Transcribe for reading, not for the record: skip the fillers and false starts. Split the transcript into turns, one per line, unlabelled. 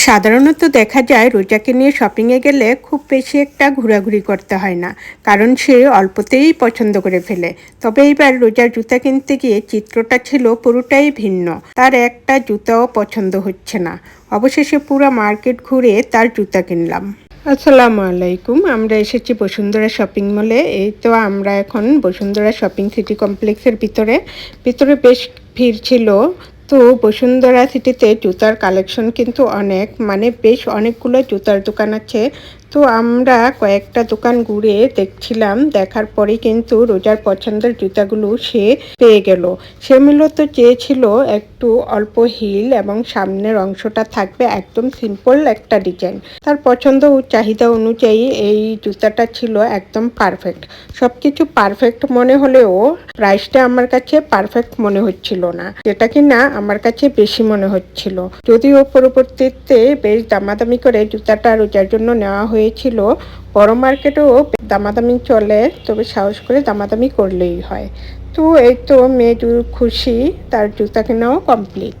সাধারণত দেখা যায় রোজাকে নিয়ে শপিংয়ে গেলে খুব বেশি একটা ঘোরাঘুরি করতে হয় না, কারণ সে অল্পতেই পছন্দ করে ফেলে। তবে এইবার রোজার জুতা কিনতে গিয়ে চিত্রটা ছিল পুরোটাই ভিন্ন। তার একটা জুতাও পছন্দ হচ্ছে না। অবশেষে পুরো মার্কেট ঘুরে তার জুতা কিনলাম। আসসালামু আলাইকুম। আমরা এসেছি বসুন্ধরা শপিং মলে। এই তো আমরা এখন বসুন্ধরা শপিং সিটি কমপ্লেক্সের ভিতরে ভিতরে বেশ ভিড় ছিল। তো বসুন্ধরা সিটিতে জুতার কালেকশন কিন্তু অনেক, মানে বেশ অনেকগুলো জুতার দোকান আছে। তো আমরা কয়েকটা দোকান ঘুরে দেখছিলাম, দেখার পরে কিন্তু রোজার পছন্দের জুতাগুলো সে পেয়ে গেল। সে মূলত চেয়েছিল একটু অল্প হিল এবং সামনের অংশটা থাকবে একদম সিম্পল একটা ডিজাইন। তার পছন্দ ও চাহিদা অনুযায়ী এই জুতাটা ছিল একদম পারফেক্ট। সব কিছু পারফেক্ট মনে হলেও প্রাইসটা আমার কাছে পারফেক্ট মনে হচ্ছিল না, যেটা কিনা আমার কাছে বেশি মনে হচ্ছিল। যদিও পরবর্তীতে বেশ দামাদামি করে জুতাটা রোজার জন্য নেওয়া হয়েছিল। বড় মার্কেটেও দামাদামি চলে, তবে সাহস করে দামাদামি করলেই হয়। তো এই তো মেয়ে খুশি, তার জুতা কেনাও কমপ্লিট।